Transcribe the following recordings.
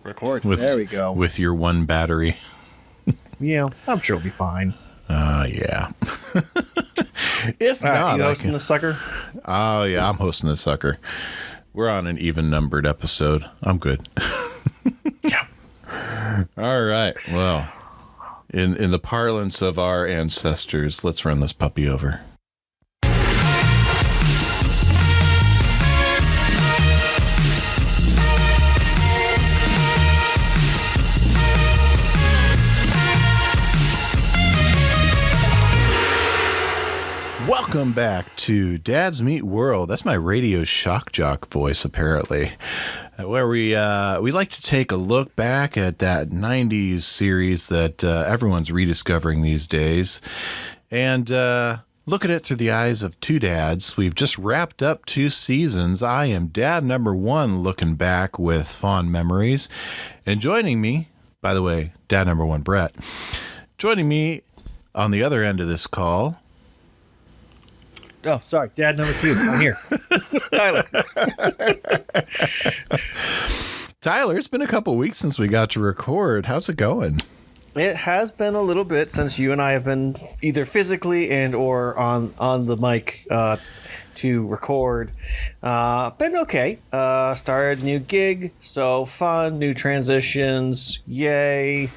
Record. There we go. With your one battery. Yeah, I'm sure it'll be fine. Yeah. If not, you hosting the sucker? Oh, yeah, I'm hosting the sucker. We're on an even-numbered episode. I'm good. Yeah. All right. Well, in the parlance of our ancestors, let's run this puppy over. Welcome back to Dad's Meet World. That's my radio shock jock voice, apparently, where we like to take a look back at that 90s series that everyone's rediscovering these days and look at it through the eyes of two dads. We've just wrapped up 2 seasons. I am dad number 1 looking back with fond memories. And joining me, by the way, dad number 1, Brett, joining me on the other end of this call. Oh, sorry. Dad number 2. I'm here. Tyler. Tyler, it's been a couple weeks since we got to record. How's it going? It has been a little bit since you and I have been either physically and or on the mic to record. Been okay. Started a new gig. So fun. New transitions. Yay.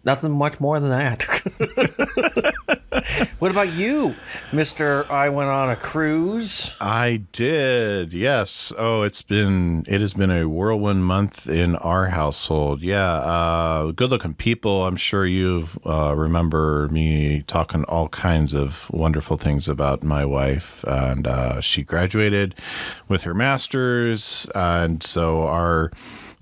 Nothing much more than that. What about you, Mr. I went on a cruise? I did, yes. Oh, it has been a whirlwind month in our household. Yeah, good-looking people. I'm sure you remember me talking all kinds of wonderful things about my wife. And she graduated with her master's, and so our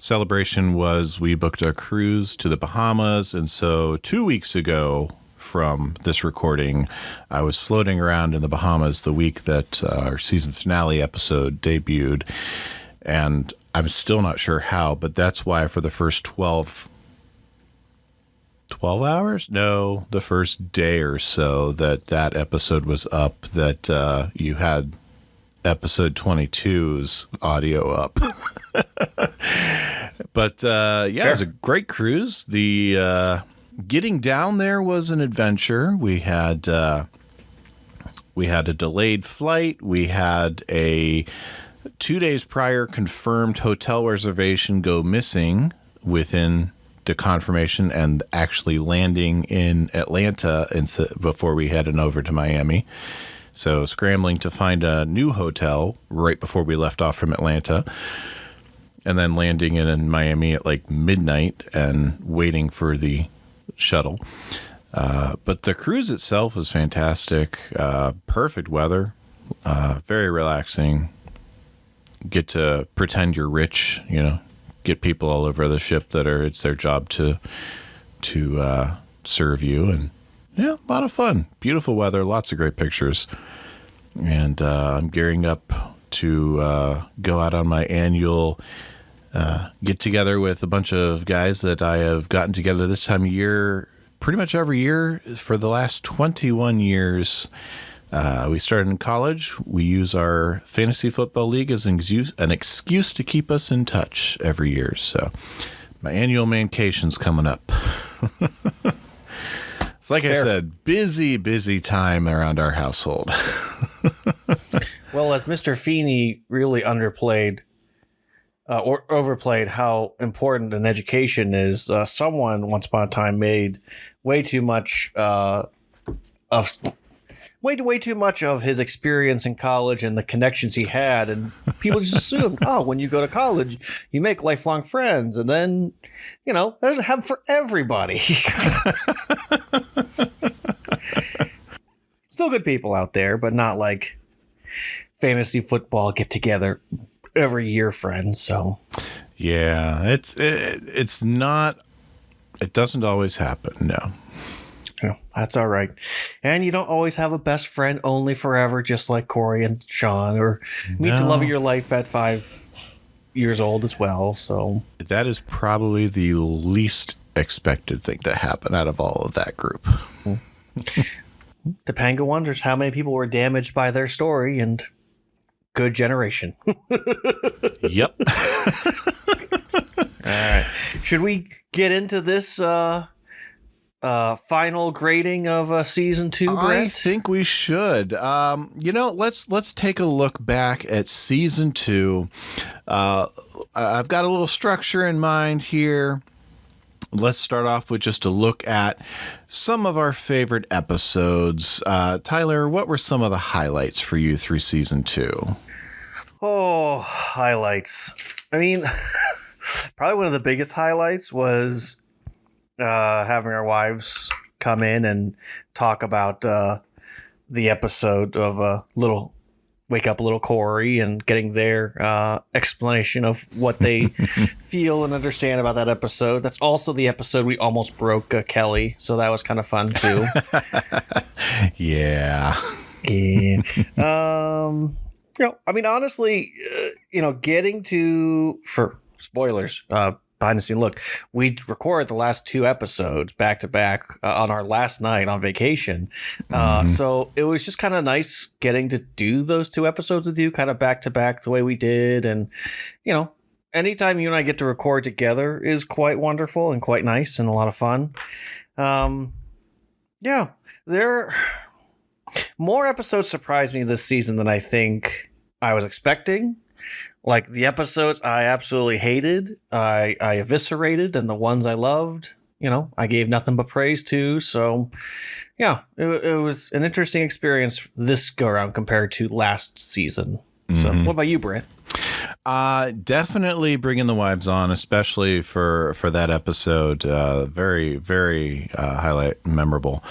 celebration was we booked a cruise to the Bahamas. And so 2 weeks ago from this recording, I was floating around in the Bahamas the week that our season finale episode debuted. And I'm still not sure how, but that's why for the first 12 hours? No, the first day or so that episode was up, that you had episode 22's audio up. But yeah, sure. It was a great cruise. The getting down there was an adventure. We had a delayed flight. We had a 2 days prior confirmed hotel reservation go missing within the confirmation and actually landing in Atlanta before we headed over to Miami. So scrambling to find a new hotel right before we left off from Atlanta, and then landing in Miami at like midnight and waiting for the shuttle. But the cruise itself was fantastic. Perfect weather, very relaxing. Get to pretend you're rich, get people all over the ship it's their job to serve you. And yeah, a lot of fun. Beautiful weather, lots of great pictures. And I'm gearing up to go out on my annual get together with a bunch of guys that I have gotten together this time of year pretty much every year for the last 21 years. We started in college. We use our fantasy football league as an excuse to keep us in touch every year. So my annual mancation's coming up. It's like I said, busy time around our household. Well, as Mr. Feeney really underplayed or overplayed how important an education is, someone once upon a time made way too much of his experience in college and the connections he had, and people just assumed, when you go to college, you make lifelong friends, and then, there's have for everybody. Still good people out there, but not like fantasy football get together every year friends. So yeah, it's not. It doesn't always happen. No. Yeah, that's all right. And you don't always have a best friend only forever, just like Corey and Sean, or meet the love of your life at 5 years old as well. So that is probably the least expected thing to happen out of all of that group. Topanga wonders how many people were damaged by their story and good generation. Yep. All right. Should we get into this final grading of season 2, Brett? I think we should. Let's take a look back at season 2. I've got a little structure in mind here. Let's start off with just a look at some of our favorite episodes. Tyler, what were some of the highlights for you through season 2? Oh, highlights. I mean, probably one of the biggest highlights was having our wives come in and talk about the episode of Wake Up Little Corey and getting their explanation of what they feel and understand about that episode. That's also the episode we almost broke Kelly, so that was kind of fun too. Yeah. I mean, honestly, getting to, for spoilers, behind the scene look, we recorded the last 2 episodes back to back on our last night on vacation. So it was just kind of nice getting to do those 2 episodes with you kind of back to back the way we did. And, anytime you and I get to record together is quite wonderful and quite nice and a lot of fun. More episodes surprised me this season than I think I was expecting. Like the episodes I absolutely hated, I eviscerated, and the ones I loved, I gave nothing but praise to. So, yeah, it was an interesting experience this go around compared to last season. So, what about you, Brent? Definitely bringing the wives on, especially for that episode. Very, very highlight memorable.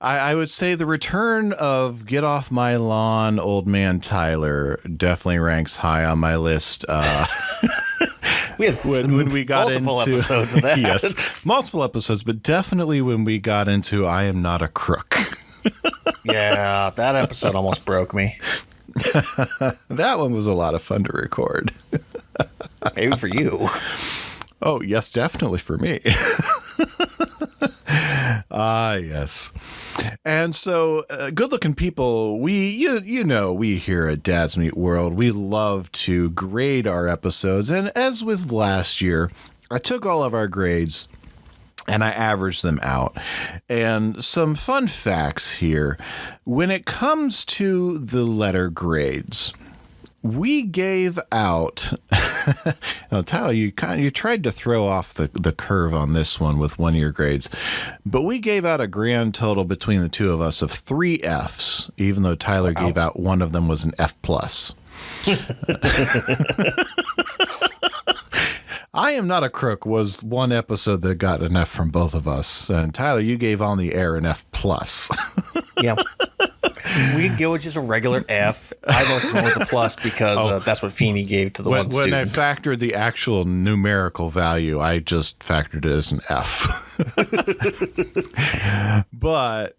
I would say the return of Get Off My Lawn, Old Man Tyler definitely ranks high on my list. We had when we got multiple into episodes of that. Yes, multiple episodes, but definitely when we got into I Am Not a Crook. Yeah, that episode almost broke me. That one was a lot of fun to record. Maybe for you. Oh, yes, definitely for me. Yes. And so, good-looking people, we here at Dad's Meet World, we love to grade our episodes. And as with last year, I took all of our grades and I averaged them out. And some fun facts here. When it comes to the letter grades, we gave out. Now, Tyler, you tried to throw off the curve on this one with one of your grades, but we gave out a grand total between the two of us of 3 Fs, even though Tyler gave out one of them was an F+. I Am Not a Crook was one episode that got an F from both of us, and Tyler, you gave On the Air an F+. Yeah. We can go with just a regular F. I mostly went with the plus because that's what Feeney gave to the one student. When I factored the actual numerical value, I just factored it as an F. But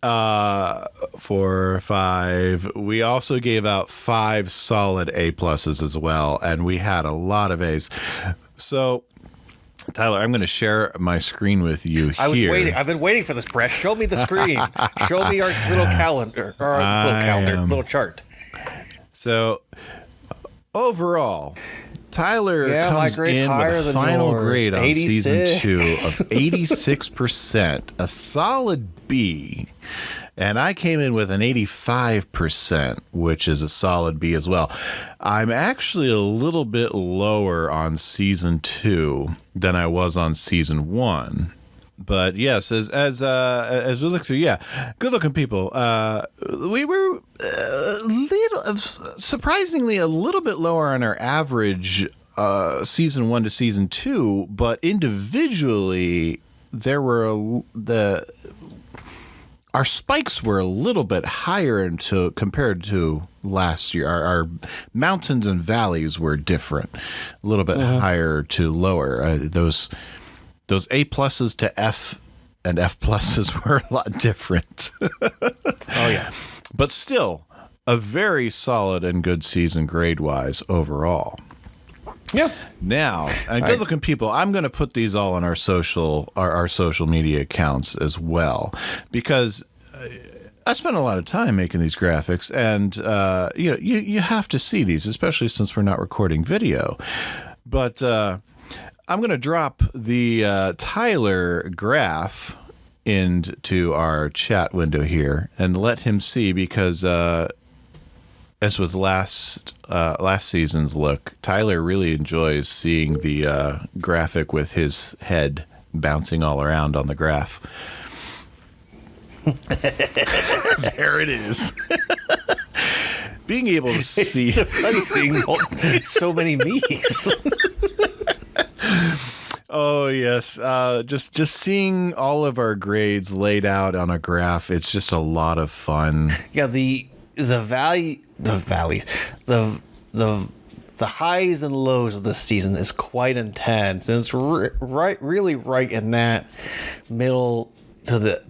4, 5, we also gave out 5 solid A pluses as well, and we had a lot of A's. So, Tyler, I'm going to share my screen with you here. I was waiting. I've been waiting for this, Brett. Show me the screen. Show me our little calendar, little chart. So, overall, Tyler comes in with a final grade on 86. season 2 of 86%, a solid B. And I came in with an 85%, which is a solid B as well. I'm actually a little bit lower on season 2 than I was on season 1. But yes, as we look through, good looking people. We were surprisingly a little bit lower on our average season 1 to season 2, but individually there were our spikes were a little bit higher compared to last year. Our mountains and valleys were different, a little bit higher to lower. Those A pluses to F and F pluses were a lot different. Oh, yeah. But still, a very solid and good season grade-wise overall. Yeah. Now, and good-looking people, I'm going to put these all on our social media accounts as well, because I spent a lot of time making these graphics, and you have to see these, especially since we're not recording video. But I'm going to drop the Tyler graph into our chat window here and let him see, because as with last season's look, Tyler really enjoys seeing the graphic with his head bouncing all around on the graph. There it is. Being able to see. So fun seeing so many me's. Oh yes, just seeing all of our grades laid out on a graph. It's just a lot of fun. Yeah, the valleys, the highs and lows of this season is quite intense, and it's really right in that middle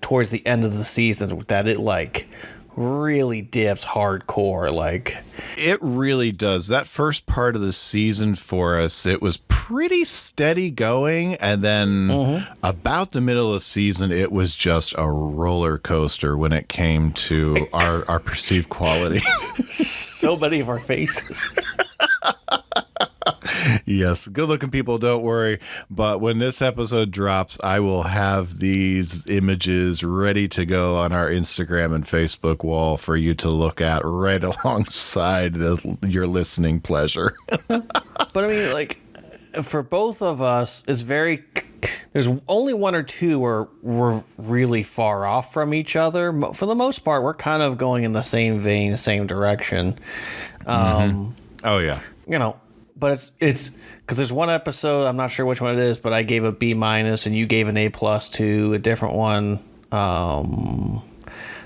towards the end of the season that it like really dips hardcore. Like, it really does. That first part of the season for us, it was pretty steady going, and then about the middle of the season, it was just a roller coaster when it came to our perceived quality. So many of our faces. Yes, good-looking people, don't worry. But when this episode drops, I will have these images ready to go on our Instagram and Facebook wall for you to look at right alongside your listening pleasure. But I mean, like, for both of us, it's very... There's only one or two where we're really far off from each other. For the most part, we're kind of going in the same vein, same direction. Oh, yeah. You know... But it's because there's one episode, I'm not sure which one it is, but I gave a B- and you gave an A+ to a different one.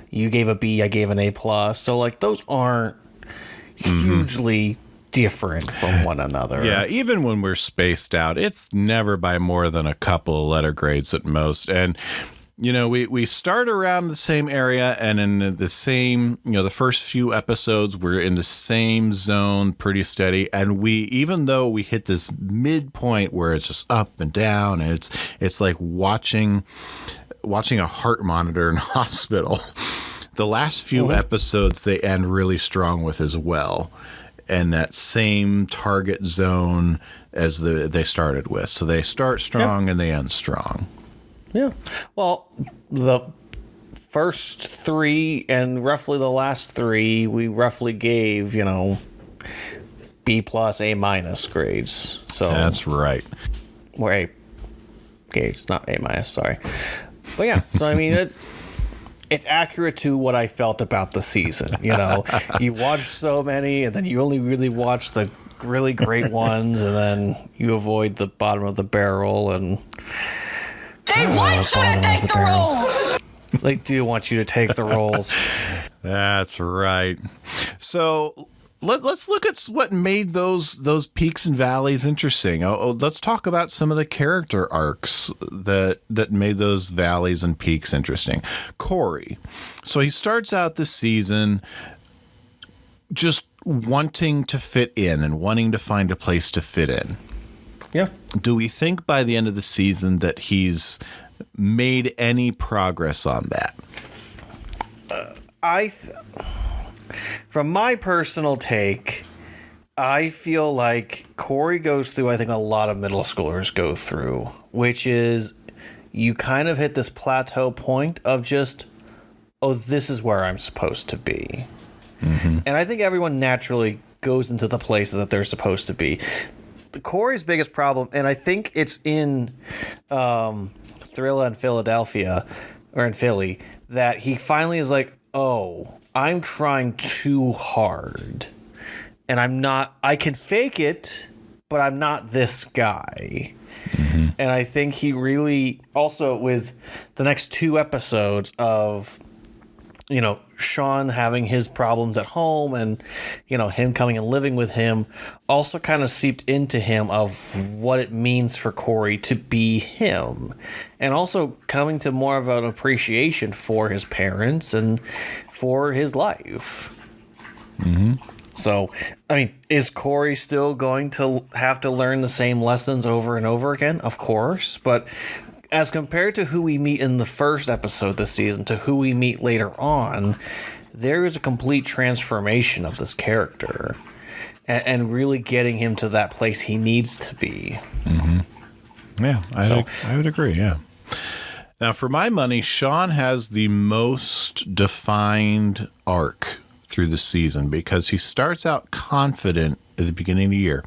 You gave a B, I gave an A+. So like those aren't hugely different from one another. Yeah, even when we're spaced out, it's never by more than a couple of letter grades at most. And you know, we start around the same area, and in the same, the first few episodes, we're in the same zone, pretty steady. And even though we hit this midpoint where it's just up and down, and it's like watching a heart monitor in a hospital. The last few episodes, they end really strong with as well, and that same target zone as they started with. So they start strong and they end strong. Yeah. Well, the first three and roughly the last three, we roughly gave, B+, A- grades. So that's right. Or A grades, not A-, sorry. But yeah, so I mean, it's accurate to what I felt about the season. You watch so many, and then you only really watch the really great ones, and then you avoid the bottom of the barrel, and... They want you to take the roles. They do want you to take the roles. That's right. So let's look at what made those peaks and valleys interesting. Let's talk about some of the character arcs that made those valleys and peaks interesting. Corey. So he starts out the season just wanting to fit in and wanting to find a place to fit in. Yeah. Do we think by the end of the season that he's made any progress on that? From my personal take, I feel like Corey goes through, I think a lot of middle schoolers go through, which is you kind of hit this plateau point of just, oh, this is where I'm supposed to be. And I think everyone naturally goes into the places that they're supposed to be. Corey's biggest problem, and I think it's in Thrilla in Philadelphia, or in Philly, that he finally is like, oh, I'm trying too hard. And I can fake it, but I'm not this guy. And I think he really, also with the next two episodes of, Sean having his problems at home and, him coming and living with him also kind of seeped into him of what it means for Corey to be him. And also coming to more of an appreciation for his parents and for his life. So, I mean, is Corey still going to have to learn the same lessons over and over again? Of course. But as compared to who we meet in the first episode this season to who we meet later on, there is a complete transformation of this character, and really getting him to that place he needs to be. Yeah, I would agree. Yeah. Now, for my money, Sean has the most defined arc through the season because he starts out confident at the beginning of the year.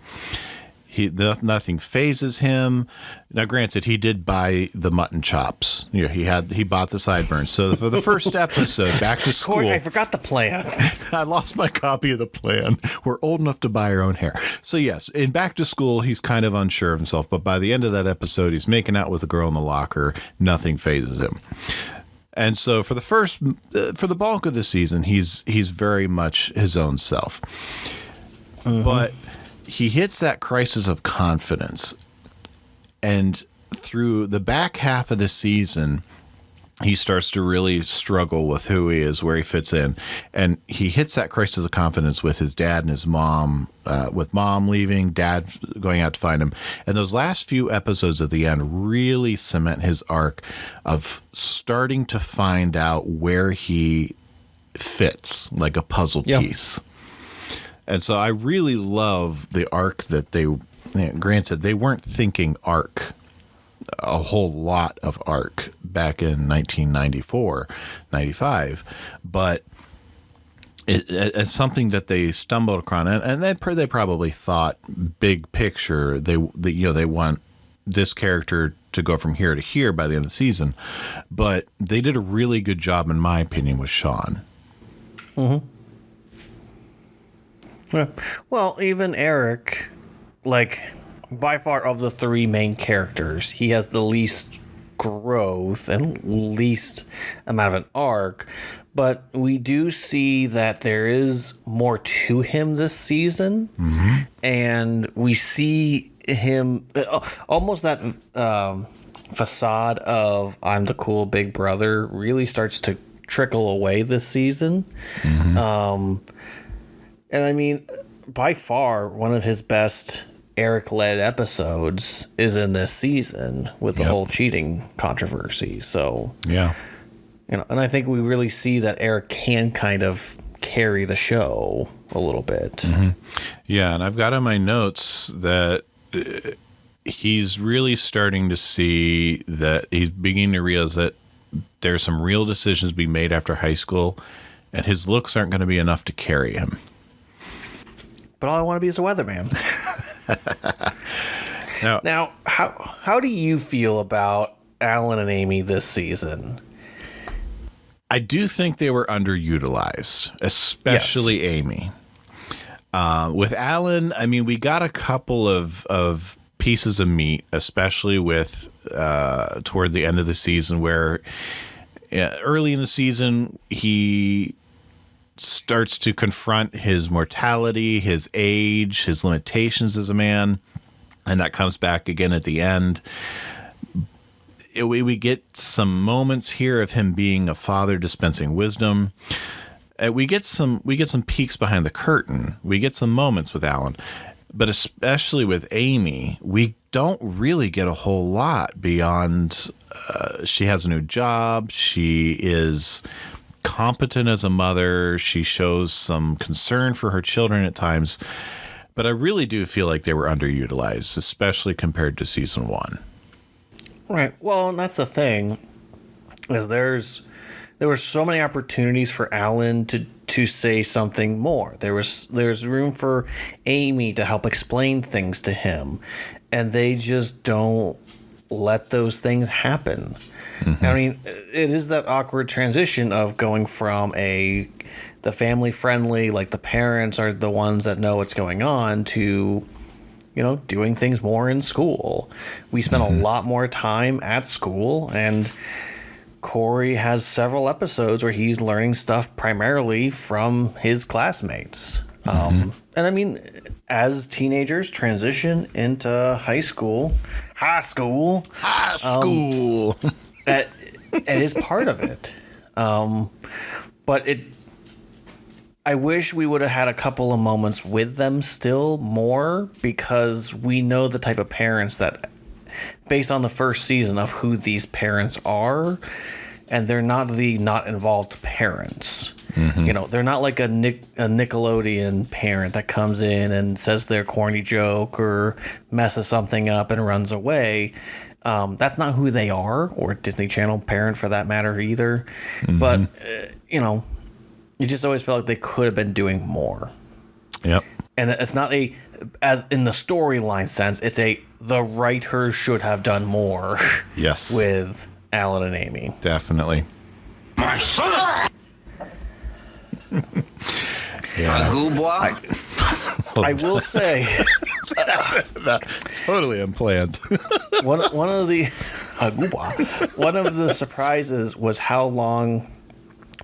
Nothing phases him. Now, granted, he did buy the mutton chops. You know, he bought the sideburns. So for the first episode, back to school, Corey, I forgot the plan. I lost my copy of the plan. We're old enough to buy our own hair. So yes, in back to school, he's kind of unsure of himself. But by the end of that episode, he's making out with a girl in the locker. Nothing phases him. And so for the bulk of the season, he's very much his own self. But he hits that crisis of confidence, and through the back half of the season, he starts to really struggle with who he is, where he fits in, and he hits that crisis of confidence with his dad and his mom, with mom leaving, dad going out to find him, and those last few episodes at the end really cement his arc of starting to find out where he fits like a puzzle piece. And so I really love the arc that granted, they weren't thinking arc, a whole lot of arc back in 1994, 95, but it's something that they stumbled across, and they probably thought big picture, they want this character to go from here to here by the end of the season, but they did a really good job, in my opinion, with Sean. Yeah. Well, even Eric, like, by far of the three main characters, he has the least growth and least amount of an arc, but we do see that there is more to him this season, and we see him almost that facade of I'm the cool big brother really starts to trickle away this season. And I mean, by far, one of his best Eric-led episodes is in this season with the whole cheating controversy. So, yeah, and I think we really see that Eric can kind of carry the show a little bit. Yeah, and I've got in my notes that he's really starting to see that he's beginning to realize that there's some real decisions being made after high school, and his looks aren't going to be enough to carry him. But all I want to be is a weatherman. Now, how do you feel about Alan and Amy this season? I do think they were underutilized, especially Amy. With Alan, I mean, we got a couple of pieces of meat, especially with toward the end of the season, where early in the season he starts to confront his mortality, his age, his limitations as a man, and that comes back again at the end. We get some moments here of him being a father dispensing wisdom. We get some peeks behind the curtain. We get some moments with Alan, but especially with Amy, we don't really get a whole lot beyond she has a new job. She is competent as a mother. She shows some concern for her children at times, but I really do feel like they were underutilized, especially compared to season 1. Right. Well, and that's the thing, is there were so many opportunities for Alan to say something more. There's room for Amy to help explain things to him, and they just don't let those things happen. I mean, it is that awkward transition of going from the family friendly, like the parents are the ones that know what's going on, to, doing things more in school. We spent a lot more time at school, and Corey has several episodes where he's learning stuff primarily from his classmates. And I mean, as teenagers transition into high school, it is part of it. But I wish we would have had a couple of moments with them still more, because we know the type of parents that based on the first season of who these parents are, and they're not the not involved parents. You know, they're not like a Nickelodeon parent that comes in and says their corny joke or messes something up and runs away. That's not who they are, or Disney Channel parent for that matter either. But, you know, you just always felt like they could have been doing more. Yep. And it's not as in the storyline sense, it's the writers should have done more. Yes. With Alan and Amy. Definitely. My son! Yeah. I will say, Totally unplanned. one of the surprises was how long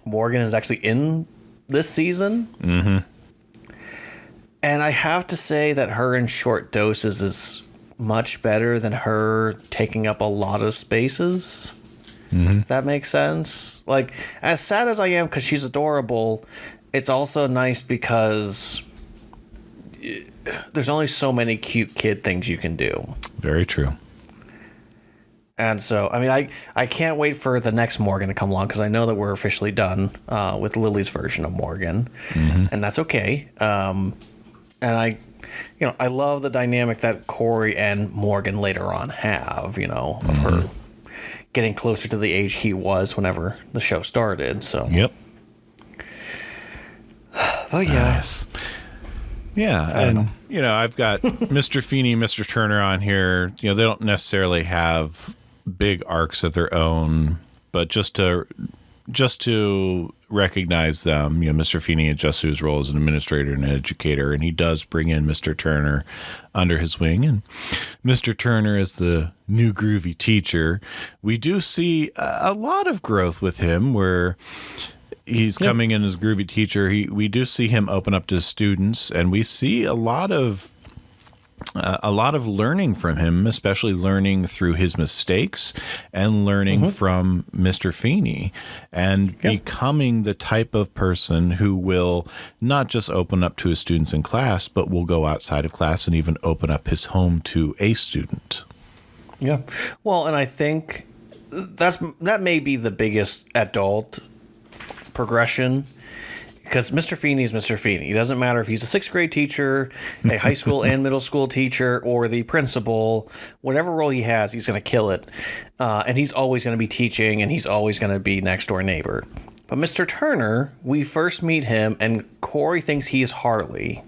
Morgan is actually in this season. And I have to say that her in short doses is much better than her taking up a lot of spaces. If that makes sense. Like, as sad as I am because she's adorable, it's also nice because there's only so many cute kid things you can do. Very true. And so, I mean, I can't wait for the next Morgan to come along because I know that we're officially done with Lily's version of Morgan. And that's okay. And I love the dynamic that Corey and Morgan later on have, of her getting closer to the age he was whenever the show started. So, Yep. Oh yeah. Nice. Yeah, and I've got Mr. Feeney, Mr. Turner on here. They don't necessarily have big arcs of their own, but just to recognize them, Mr. Feeney adjusts to his role as an administrator and an educator, and he does bring in Mr. Turner under his wing. And Mr. Turner is the new groovy teacher. We do see a lot of growth with him where he's coming in as groovy teacher. We do see him open up to students, and we see a lot of learning from him, especially learning through his mistakes and learning from Mr. Feeney and becoming the type of person who will not just open up to his students in class, but will go outside of class and even open up his home to a student. Yeah. Well, and I think that may be the biggest adult progression, because Mr. Feeney is Mr. Feeney. It doesn't matter if he's a sixth grade teacher, a high school and middle school teacher, or the principal. Whatever role he has, he's going to kill it. And he's always going to be teaching, and he's always going to be next door neighbor. But Mr. Turner, we first meet him, and Corey thinks he is Harley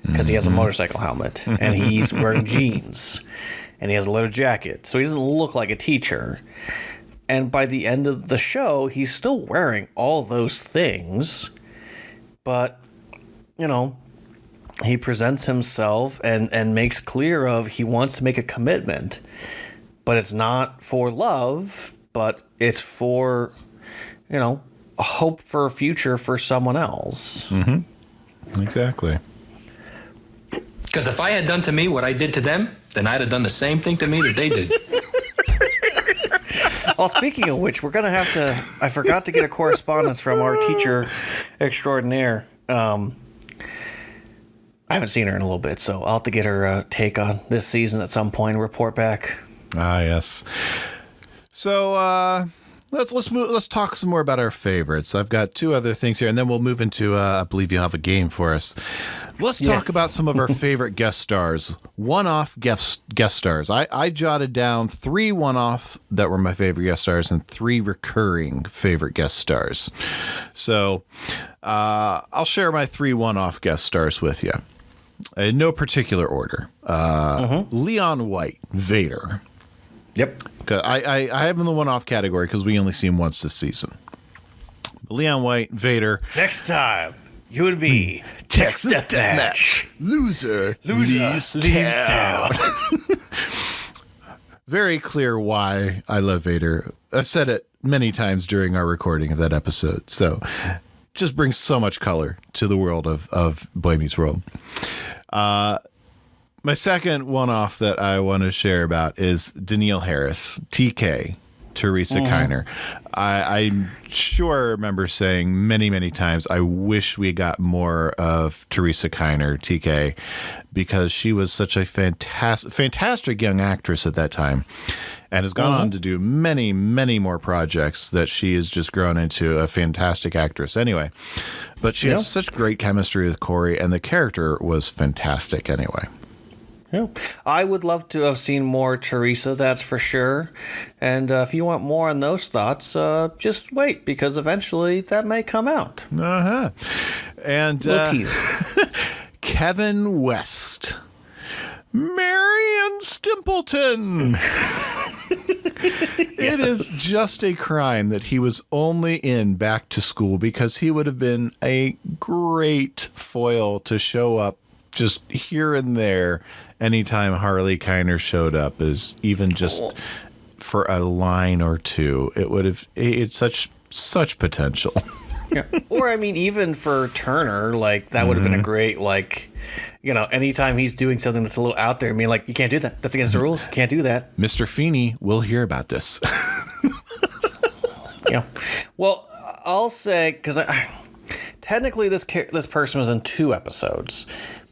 because he has a motorcycle helmet, and he's wearing jeans, and he has a leather jacket. So he doesn't look like a teacher. And by the end of the show, he's still wearing all those things. But, he presents himself and makes clear of he wants to make a commitment. But it's not for love, but it's for, a hope for a future for someone else. Exactly. Because if I had done to me what I did to them, then I'd have done the same thing to me that they did. Well, speaking of which, we're going to have to... I forgot to get a correspondence from our teacher extraordinaire. I haven't seen her in a little bit, so I'll have to get her take on this season at some point and report back. Ah, yes. So let's talk some more about our favorites. I've got two other things here, and then we'll move into, I believe you have a game for us. Let's talk about some of our favorite guest stars, one-off guest stars. I jotted down 3 one-off that were my favorite guest stars and 3 recurring favorite guest stars. So I'll share my 3 one-off guest stars with you in no particular order. Leon White, Vader. Yep. I have him in the one-off category because we only see him once this season. Leon White, Vader. Next time, you and me, Texas Deathmatch. Loser leaves town. Very clear why I love Vader. I've said it many times during our recording of that episode. So just brings so much color to the world of Boy Meets World. My second one-off that I want to share about is Danielle Harris, TK, Teresa Kiner. I sure remember saying many, many times, I wish we got more of Teresa Kiner, TK, because she was such a fantastic young actress at that time, and has gone on to do many, many more projects that she has just grown into a fantastic actress anyway. But she has such great chemistry with Corey, and the character was fantastic anyway. Yeah. I would love to have seen more Teresa, that's for sure. And if you want more on those thoughts, just wait, because eventually that may come out. Uh-huh. And Little tease. Kevin West. Marion Stimpleton. It is just a crime that he was only in Back to School, because he would have been a great foil to show up just here and there anytime Harley Kiner showed up, as even just for a line or two. It's such potential. Yeah. Or, I mean, even for Turner, like, that would have been a great, like, you know, anytime he's doing something that's a little out there, I mean, like, you can't do that. That's against the rules. You can't do that. Mr. Feeney will hear about this. Yeah. Well, I'll say, because technically this person was in 2 episodes,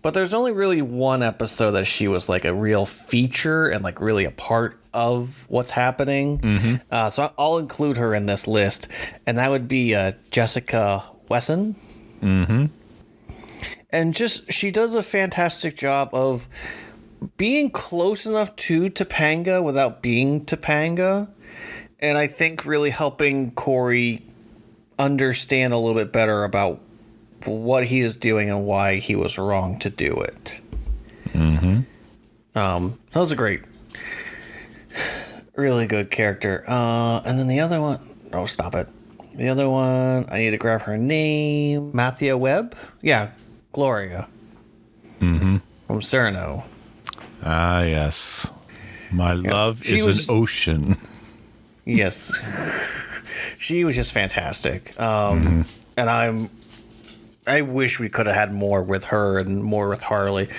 but there's only really 1 episode that she was like a real feature and like really a part of what's happening. So I'll include her in this list, and that would be Jessica Wesson. And just, she does a fantastic job of being close enough to Topanga without being Topanga, and I think really helping Corey understand a little bit better about what he is doing and why he was wrong to do it. That was a great, really good character. And then the other one, oh, stop it. The other one, I need to grab her name. Mathia Webb? Yeah, Gloria. From Cyrano. Ah, yes. My love She is was- an ocean. Yes. She was just fantastic. And I wish we could have had more with her and more with Harley.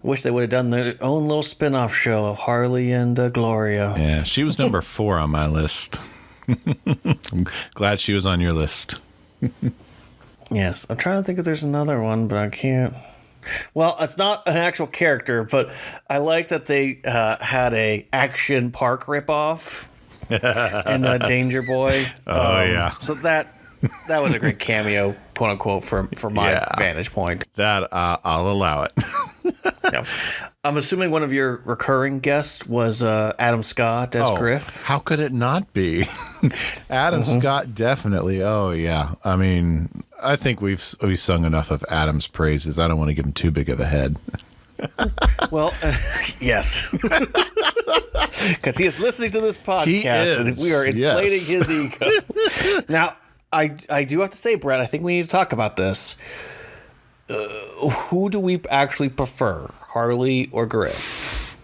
Wish they would have done their own little spin-off show of Harley and Gloria. Yeah, she was number 4 on my list. I'm glad she was on your list. Yes. I'm trying to think if there's another one, but I can't. Well, it's not an actual character, but I like that they had a Action Park ripoff in Danger Boy. Oh, yeah. So that was a great cameo, quote unquote, for my vantage point. That I'll allow it. Yeah. I'm assuming one of your recurring guests was Adam Scott as Griff. How could it not be? Adam Scott, definitely. Oh, yeah. I mean, I think we've sung enough of Adam's praises. I don't want to give him too big of a head. Well, yes. Because he is listening to this podcast, and we are inflating his ego. Now, I do have to say, Brett, I think we need to talk about this. Who do we actually prefer, Harley or Griff?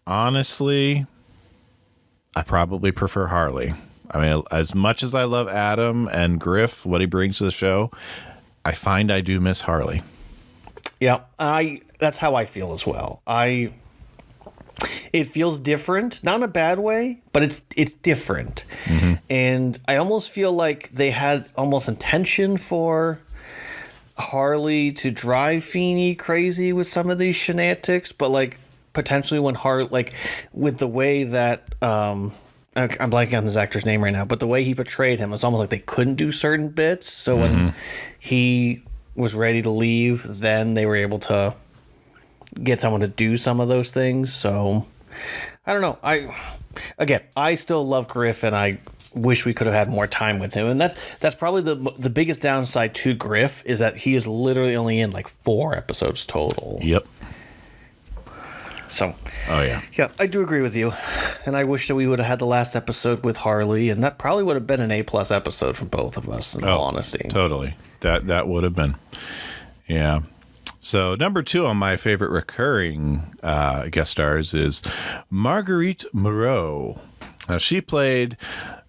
Honestly, I probably prefer Harley. I mean, as much as I love Adam and Griff, what he brings to the show, I find I do miss Harley. Yeah, that's how I feel as well. It feels different, not in a bad way, but it's different. And I almost feel like they had almost intention for Harley to drive Feeney crazy with some of these shenanigans, but like potentially when like with the way that I'm blanking on his actor's name right now, but the way he portrayed him, it's almost like they couldn't do certain bits. So when he was ready to leave, then they were able to get someone to do some of those things. So I don't know. I still love Griff, and I wish we could have had more time with him. And that's probably the biggest downside to Griff, is that he is literally only in like 4 episodes total. Yep. So, yeah, I do agree with you, and I wish that we would have had the last episode with Harley, and that probably would have been an A+ episode from both of us, in all honesty. Totally. That would have been. Yeah. So number 2 on my favorite recurring guest stars is Marguerite Moreau. Now, she played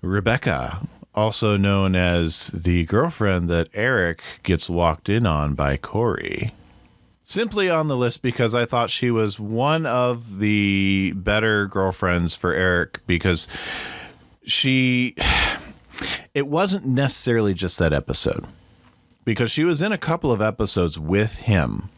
Rebecca, also known as the girlfriend that Eric gets walked in on by Corey. Simply on the list because I thought she was one of the better girlfriends for Eric because it wasn't necessarily just that episode because she was in a couple of episodes with him.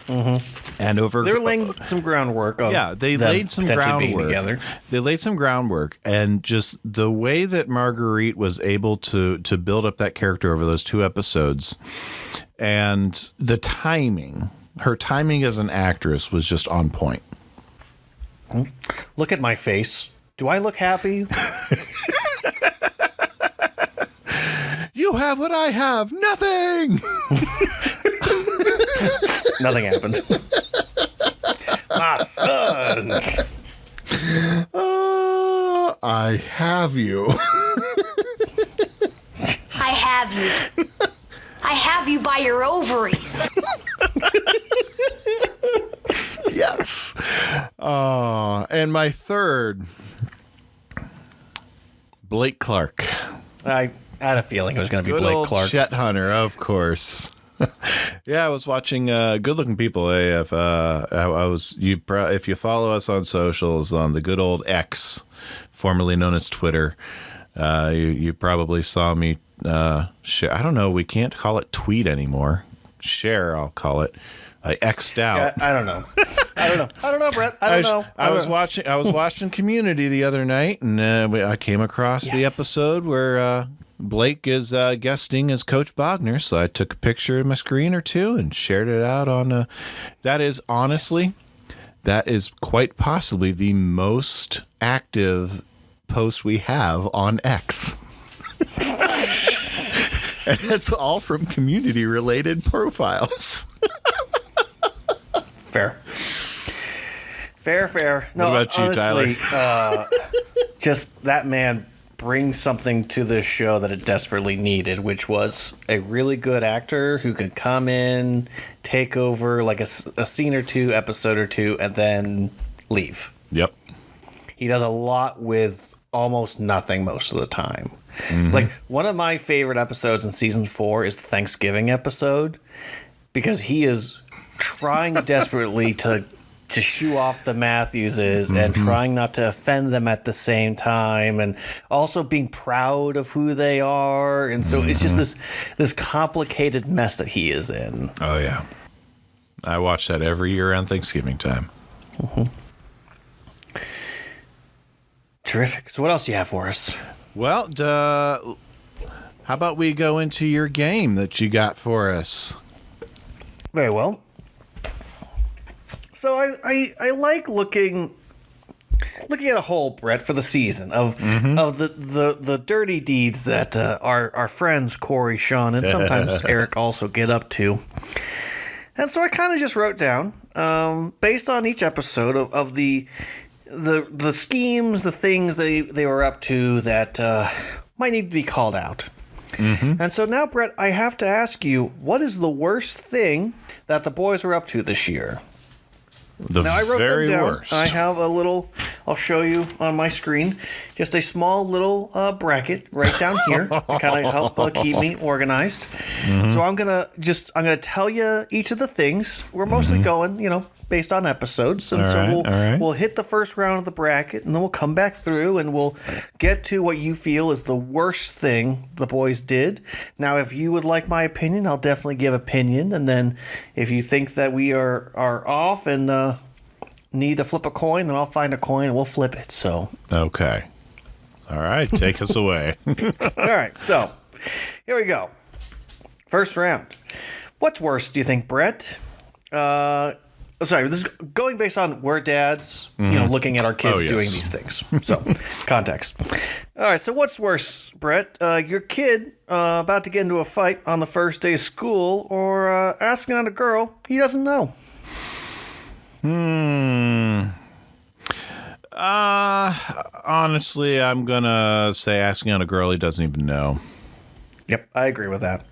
Mm-hmm. And they're laying some groundwork. They laid some groundwork. Together. They laid some groundwork, and just the way that Marguerite was able to build up that character over those 2 episodes, and the timing, her timing as an actress was just on point. Look at my face. Do I look happy? You have what I have. Nothing. Nothing happened. My son. I have you. I have you. I have you by your ovaries. Yes. And my third, Blake Clark. I had a feeling it was going to be Good Blake old Clark. Chet Hunter, of course. Yeah, I was watching Good Looking People. If you follow us on socials on the good old X, formerly known as Twitter, you probably saw me share. I don't know. We can't call it tweet anymore. Share, I'll call it. I X'd out. I don't know. I don't know, Brett. I don't know. I was watching Community the other night, and I came across the episode where Blake is guesting as Coach Bogner. So I took a picture of my screen or two and shared it out on. That is quite possibly the most active post we have on X. And it's all from community-related profiles. Fair. No, what about honestly, you, Tyler? Just that man brings something to this show that it desperately needed, which was a really good actor who could come in, take over like a scene or two, episode or two, and then leave. Yep. He does a lot with almost nothing most of the time. Mm-hmm. Like, one of my favorite episodes in season 4 is the Thanksgiving episode, because he is trying desperately to shoo off the Matthewses and trying not to offend them at the same time, and also being proud of who they are. And so it's just this complicated mess that he is in. Oh, yeah. I watch that every year around Thanksgiving time. Mm-hmm. Terrific. So what else do you have for us? Well, how about we go into your game that you got for us? Very well. So I like looking at a whole, Brett, for the season of the dirty deeds that our friends Corey, Sean, and sometimes Eric also get up to. And so I kind of just wrote down, based on each episode of the schemes, the things they were up to that might need to be called out. Mm-hmm. And so now, Brett, I have to ask you, what is the worst thing that the boys were up to this year? Now, I wrote very them down. worst. I have a little, I'll show you on my screen, just a small little bracket right down here to kind of help keep me organized. Mm-hmm. So I'm gonna tell you each of the things. We're mostly going, based on episodes. And we'll hit the first round of the bracket, and then we'll come back through and we'll get to what you feel is the worst thing the boys did. Now, if you would like my opinion, I'll definitely give opinion. And then if you think that we are off and need to flip a coin, then I'll find a coin and we'll flip it. So okay. All right. Take us away. all right. So here we go. First round. What's worse, do you think, Brett? Sorry, this is going based on we're dads, looking at our kids doing these things. So, context. All right, so what's worse, Brett? Your kid about to get into a fight on the first day of school, or asking out a girl he doesn't know? Honestly, I'm going to say asking out a girl he doesn't even know. Yep, I agree with that.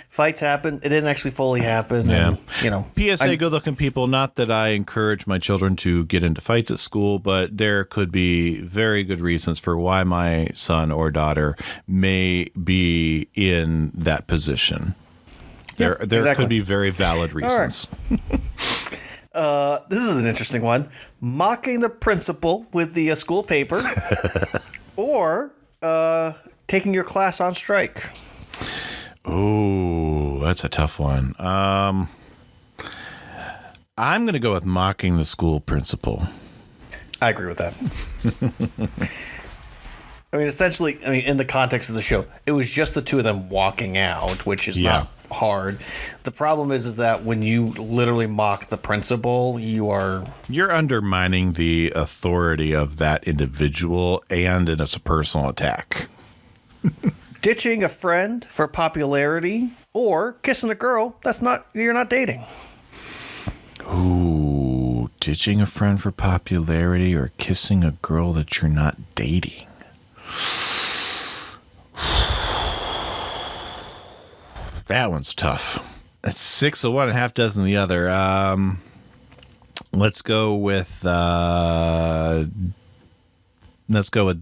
Fights happen. It didn't actually fully happen. Yeah. And, PSA, good-looking people, not that I encourage my children to get into fights at school, but there could be very good reasons for why my son or daughter may be in that position. There exactly. could be very valid reasons. This is an interesting one. Mocking the principal with the school paper or taking your class on strike. Oh, that's a tough one. I'm going to go with mocking the school principal. I agree with that. I mean, essentially, in the context of the show, it was just the two of them walking out, which is not hard. The problem is that when you literally mock the principal, you're undermining the authority of that individual, and it's a personal attack. ditching a friend for popularity or kissing a girl you're not dating. Ooh, ditching a friend for popularity or kissing a girl that you're not dating. That one's tough. That's 6 of one and half dozen the other. Let's go with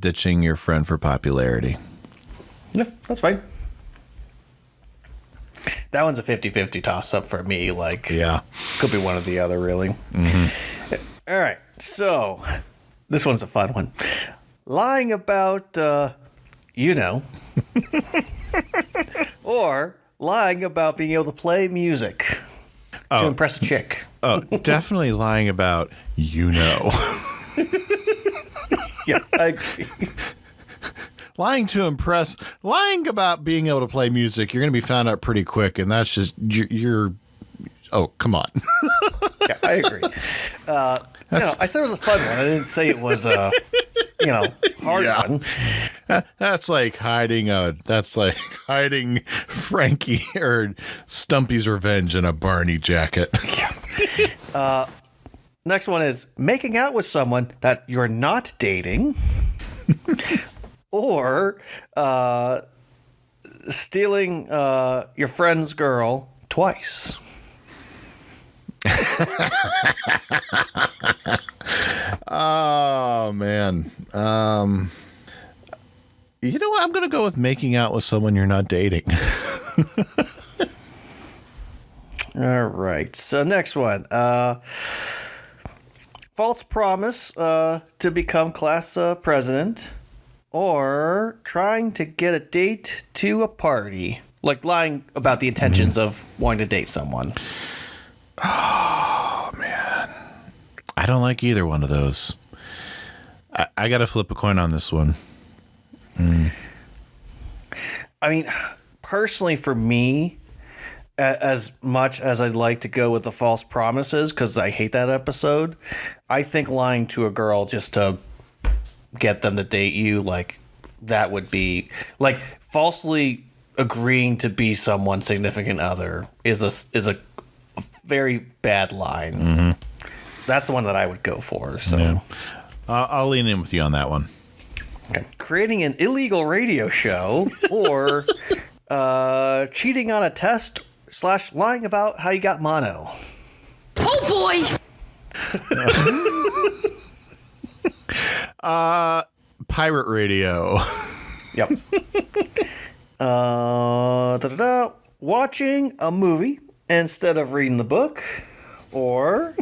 ditching your friend for popularity. Yeah, that's fine. That one's a 50-50 toss-up for me. Could be one or the other, really. Mm-hmm. All right, so this one's a fun one. Lying about, or lying about being able to play music to impress a chick. Oh, definitely lying about, Yeah, I agree. Lying about being able to play music, you're going to be found out pretty quick, and that's just, you're oh, come on. Yeah, I agree. I said it was a fun one. I didn't say it was a, hard one. That's like hiding Frankie or Stumpy's Revenge in a Barney jacket. Yeah. Next one is making out with someone that you're not dating. Or stealing your friend's girl twice. Oh, man. You know what? I'm going to go with making out with someone you're not dating. All right. So next one. False promise to become class president. Or trying to get a date to a party. Like lying about the intentions of wanting to date someone. Oh, man. I don't like either one of those. I got to flip a coin on this one. I mean, personally for me, as much as I'd like to go with the false promises, because I hate that episode, I think lying to a girl just to get them to date you, that would be falsely agreeing to be someone's significant other is a very bad line. Mm-hmm. That's the one that I would go for. So yeah. I'll lean in with you on that one. Okay. Creating an illegal radio show or cheating on a test / lying about how you got mono. Oh boy. Pirate radio. Yep. Watching a movie instead of reading the book, or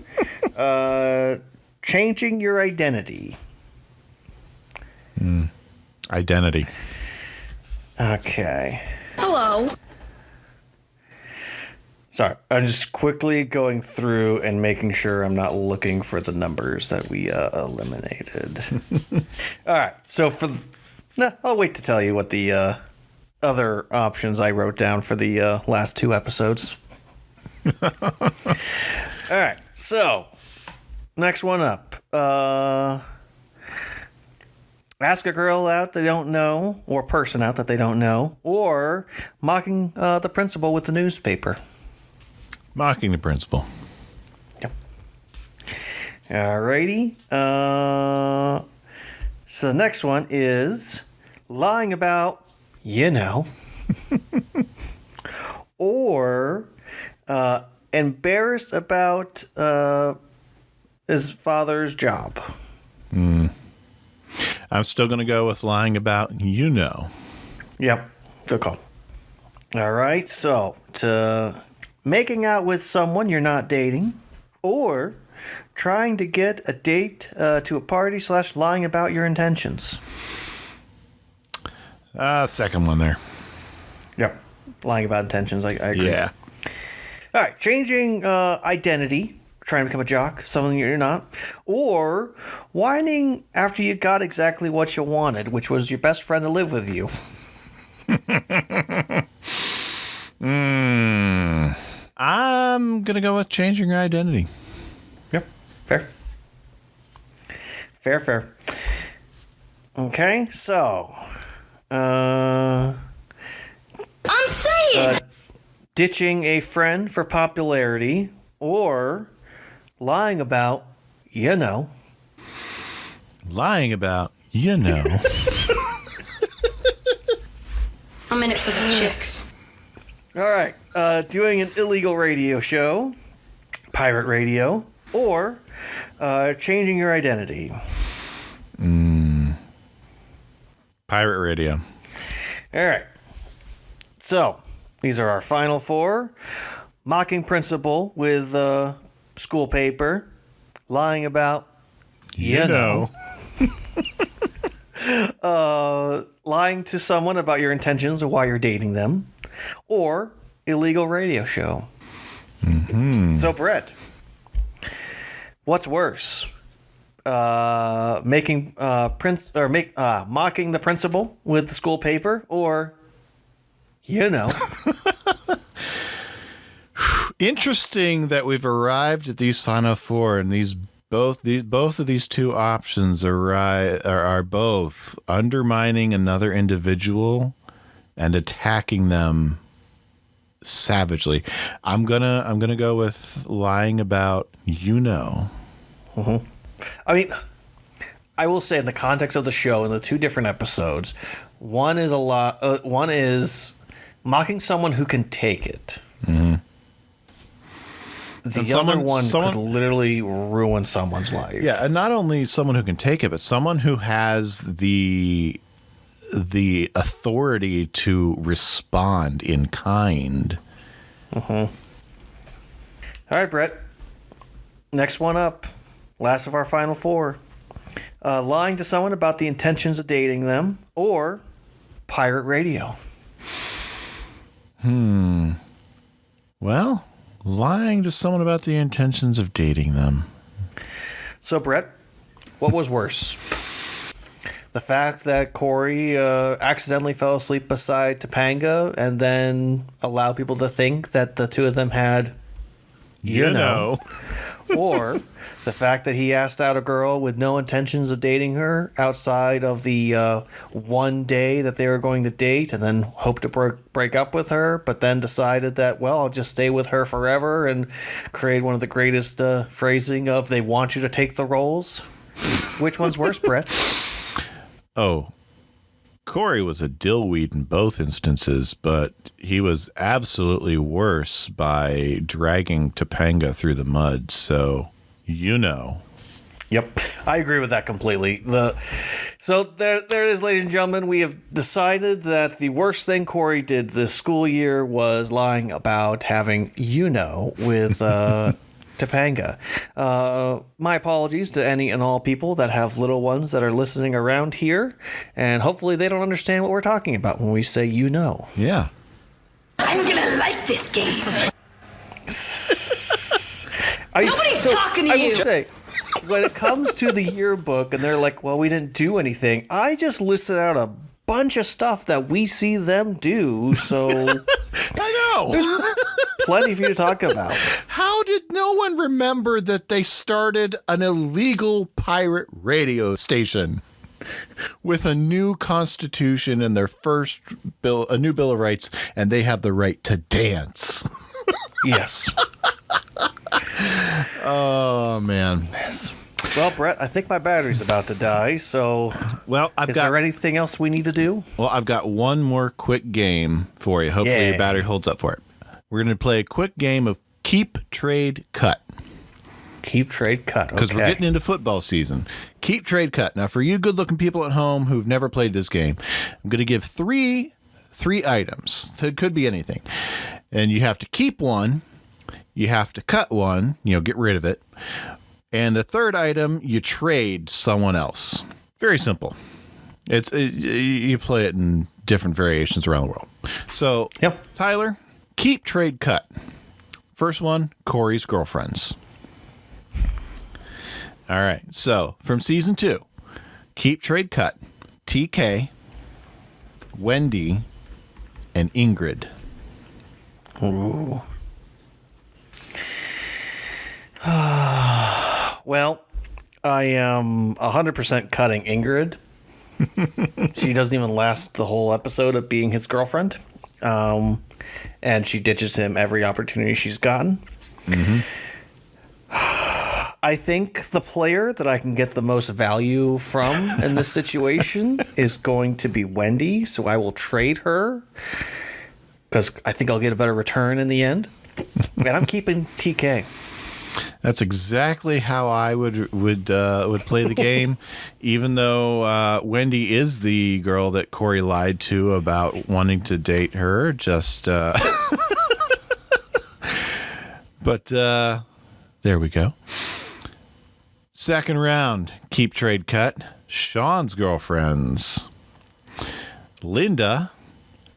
changing your identity. Identity. Okay. Hello. Sorry, I'm just quickly going through and making sure I'm not looking for the numbers that we eliminated. All right, so I'll wait to tell you what the other options I wrote down for the last 2 episodes. All right, so next one up. Ask a girl out they don't know, or person out that they don't know, or mocking the principal with the newspaper. Mocking the principal. Yep. Alrighty. So the next one is lying about, or embarrassed about his father's job. I'm still going to go with lying about, Yep. Good call. All right. So, to making out with someone you're not dating, or trying to get a date to a party / lying about your intentions. Second one there. Yep. Lying about intentions. I agree. Yeah. All right. Changing identity. Trying to become a jock, something you're not, or whining after you got exactly what you wanted, which was your best friend to live with you. I'm gonna go with changing your identity. Yep, fair. Fair. Okay, so, I'm saying. ditching a friend for popularity, or lying about, Lying about, I'm in it for the chicks. All right, doing an illegal radio show, pirate radio, or changing your identity. Pirate radio. All right. So, these are our final four. Mocking principal with school paper. Lying about, lying to someone about your intentions or why you're dating them. Or illegal radio show. Mm-hmm. So, Brett, what's worse? Mocking the principal with the school paper, or Interesting that we've arrived at these final four, and both of these two options are both undermining another individual and attacking them savagely. I'm gonna go with lying about Mm-hmm. I mean, I will say in the context of the show, in the two different episodes, one is one is mocking someone who can take it. Mm-hmm. The other one could literally ruin someone's life. Yeah, and not only someone who can take it, but someone who has the authority to respond in kind. Mm-hmm. All right, Brett. Next one up. Last of our final four. Lying to someone about the intentions of dating them, or pirate radio. Well, lying to someone about the intentions of dating them. So, Brett, what was worse? The fact that Corey accidentally fell asleep beside Topanga and then allowed people to think that the two of them had, or the fact that he asked out a girl with no intentions of dating her outside of the one day that they were going to date, and then hoped to break up with her, but then decided that, well, I'll just stay with her forever, and create one of the greatest phrasing of "they want you to take the roles." Which one's worse, Brett? Oh, Corey was a dillweed in both instances, but he was absolutely worse by dragging Topanga through the mud. So, Yep, I agree with that completely. So there it is, ladies and gentlemen. We have decided that the worst thing Corey did this school year was lying about having with Topanga. My apologies to any and all people that have little ones that are listening around here, and hopefully they don't understand what we're talking about when we say Yeah. I'm gonna like this game. Nobody's talking to I you. will say, when it comes to the yearbook and they're like, well, we didn't do anything, I just listed out a bunch of stuff that we see them do, so I know. There's plenty for you to talk about. How did no one remember that they started an illegal pirate radio station with a new constitution and their first bill, a new Bill of Rights, and they have the right to dance? Yes. Oh, man. Yes. Well, Brett, I think my battery's about to die, so is there anything else we need to do? Well, I've got one more quick game for you. Hopefully your battery holds up for it. We're going to play a quick game of Keep, Trade, Cut. Keep, Trade, Cut. Okay. Because we're getting into football season. Keep, Trade, Cut. Now, for you good-looking people at home who've never played this game, I'm going to give three 3 items. So it could be anything. And you have to keep one. You have to cut one, get rid of it. And the third item, you trade someone else. Very simple. You play it in different variations around the world. So, Yep. Tyler, keep, trade, cut. First one, Corey's girlfriends. All right. So, from season 2, keep, trade, cut. TK, Wendy, and Ingrid. Ooh. Well, I am 100% cutting Ingrid. She doesn't even last the whole episode of being his girlfriend. And she ditches him every opportunity she's gotten. Mm-hmm. I think the player that I can get the most value from in this situation is going to be Wendy. So I will trade her because I think I'll get a better return in the end. And I'm keeping TK. That's exactly how I would play the game, even though Wendy is the girl that Corey lied to about wanting to date her. But there we go. Second round, keep, trade, cut. Sean's girlfriends: Linda,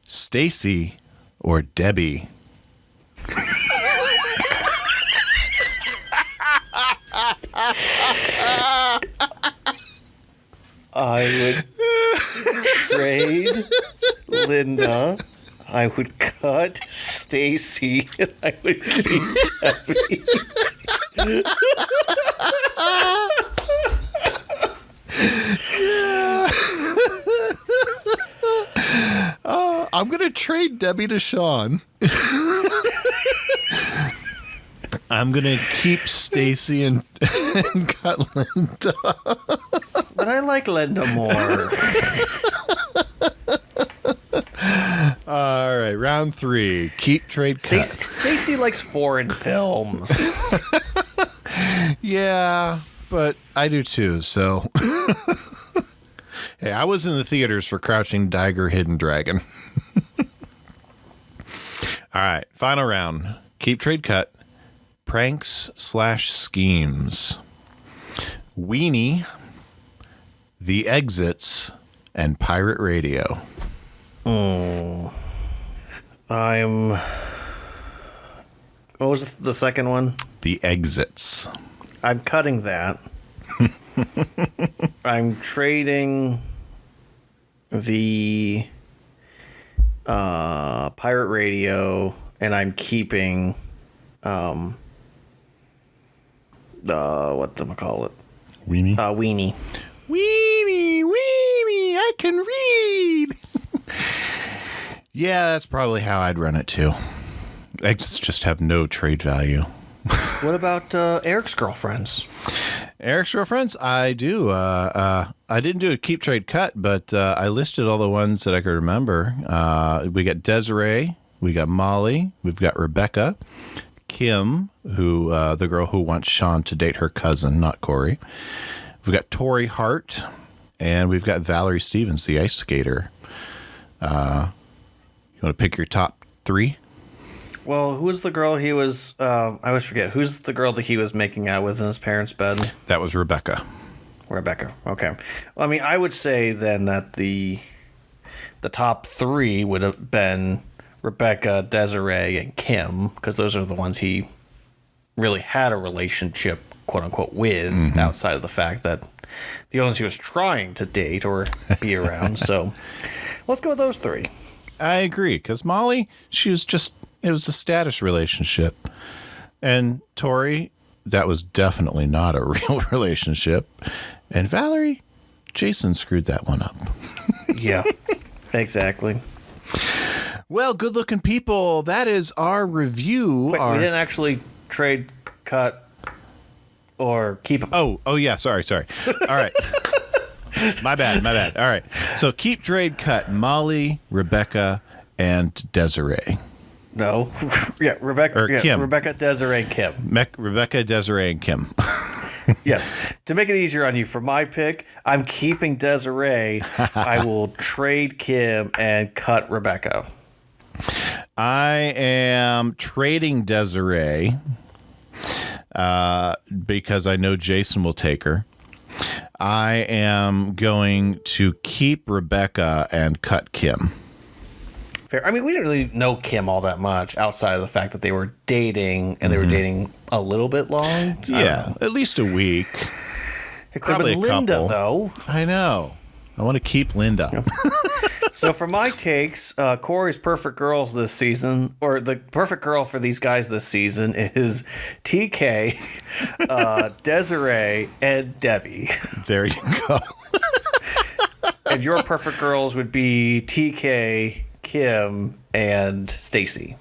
Stacy, or Debbie. I would trade Linda. I would cut Stacy, and I would keep Debbie. I'm going to trade Debbie to Sean. I'm going to keep Stacy and cut Linda. But I like Linda more. All right, round 3. Keep, trade, cut. Stacy likes foreign films. Yeah, but I do too, so. Hey, I was in the theaters for Crouching Tiger, Hidden Dragon. All right, final round. Keep, trade, cut. Pranks/schemes. Weenie, The Exits, and Pirate Radio. What was the second one? The Exits. I'm cutting that. I'm trading the Pirate Radio, and I'm keeping whatchamacallit? Weenie. Weenie. Weenie, I can read. Yeah, that's probably how I'd run it too. Exits just have no trade value. What about Eric's girlfriends? Eric's girlfriends? I do. I didn't do a keep, trade, cut, but I listed all the ones that I could remember. We got Desiree, we got Molly, we've got Rebecca, Kim, who the girl who wants Sean to date her cousin, not Corey. We've got Tori Hart, and we've got Valerie Stevens, the ice skater. You want to pick your top 3? Well, who was the girl he was... I always forget. Who's the girl that he was making out with in his parents' bed? That was Rebecca. Rebecca. Okay. Well, I mean, I would say then that the top 3 would have been Rebecca, Desiree, and Kim, because those are the ones he really had a relationship, quote unquote, with, outside of the fact that the ones he was trying to date or be around. So let's go with those 3. I agree, because Molly, it was a status relationship. And Tori, that was definitely not a real relationship. And Valerie, Jason screwed that one up. Yeah, exactly. Well, good-looking people, that is our review. Wait, we didn't actually trade, cut, or keep them. Oh, yeah, sorry. All right. My bad. All right. So keep, trade, cut. Molly, Rebecca, and Desiree. No. Yeah, Rebecca. Or Kim. Rebecca, Desiree, and Kim. Rebecca, Desiree, and Kim. Yes. To make it easier on you, for my pick, I'm keeping Desiree. I will trade Kim and cut Rebecca. I am trading Desiree because I know Jason will take her. I am going to keep Rebecca and cut Kim. Fair. I mean, we didn't really know Kim all that much outside of the fact that they were dating, and they were dating a little bit long. Yeah, at least a week. It could have Probably been a Linda, couple. though. I know. I want to keep Linda. So for my takes, Corey's perfect girls this season, or the perfect girl for these guys this season, is TK, Desiree, and Debbie. There you go. And your perfect girls would be TK, Kim, and Stacy.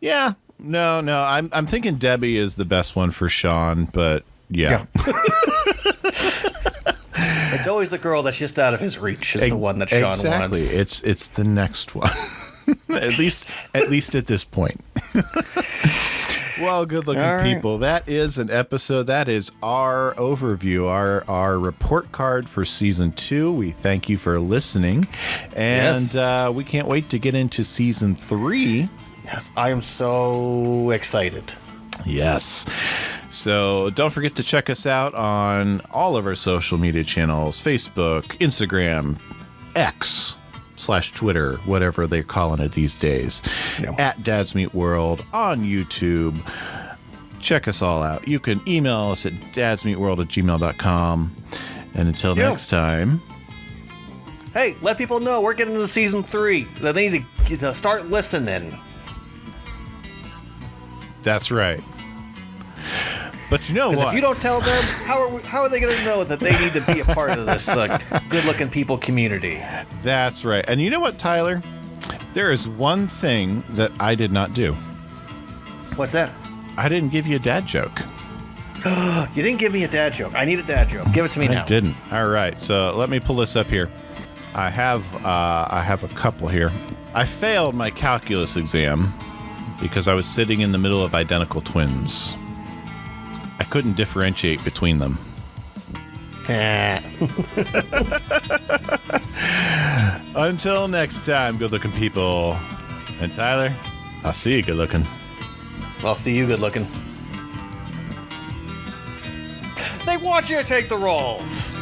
Yeah. No. I'm thinking Debbie is the best one for Sean, but yeah. It's always the girl that's just out of his reach is the one that Sean exactly. wants. It's the next one. at least at this point. Well, good-looking All right. people. That is an episode. That is our overview, our report card for season 2. We thank you for listening, and we can't wait to get into season 3. Yes, I am so excited. Yes. So don't forget to check us out on all of our social media channels: Facebook, Instagram, X/Twitter, whatever they're calling it these days. Yeah. At Dads Meet World on YouTube. Check us all out. You can email us at dadsmeetworld@gmail.com. And until next time, Hey, let people know we're getting into season 3. That they need to start listening. that's right. But you know Because what? if you don't tell them, how are they going to know that they need to be a part of this good-looking people community? That's right. And you know what, Tyler? There is one thing that I did not do. What's that? I didn't give you a dad joke. You didn't give me a dad joke. I need a dad joke. Give it to me now. I didn't. All right. So let me pull this up here. I have a couple here. I failed my calculus exam because I was sitting in the middle of identical twins. I couldn't differentiate between them. Until next time, good-looking people. And Tyler, I'll see you good-looking. I'll see you good-looking. They want you to take the roles.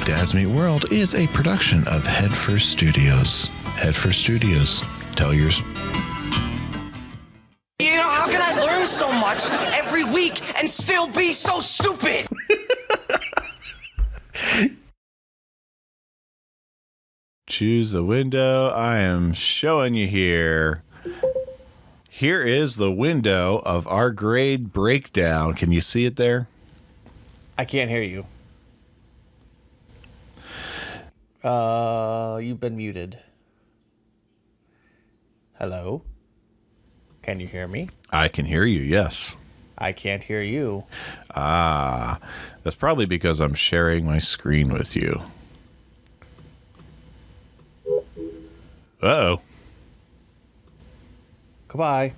Dads Meet World is a production of Headfirst Studios. Headfirst Studios. Tell yours. You know, how can I learn so much every week and still be so stupid? Choose a window. I am showing you here. Here is the window of our grade breakdown. Can you see it there? I can't hear you. You've been muted. Hello? Can you hear me? I can hear you, yes. I can't hear you. Ah, that's probably because I'm sharing my screen with you. Uh-oh. Goodbye.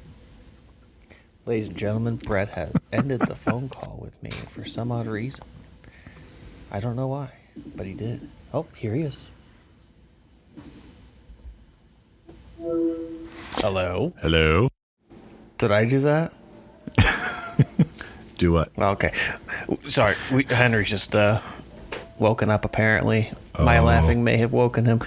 Ladies and gentlemen, Brett has ended the phone call with me for some odd reason. I don't know why, but he did. Oh, here he is. Hello? Hello? Did I do that? Do what? Okay. Sorry, Henry's just woken up apparently. My Oh. laughing may have woken him.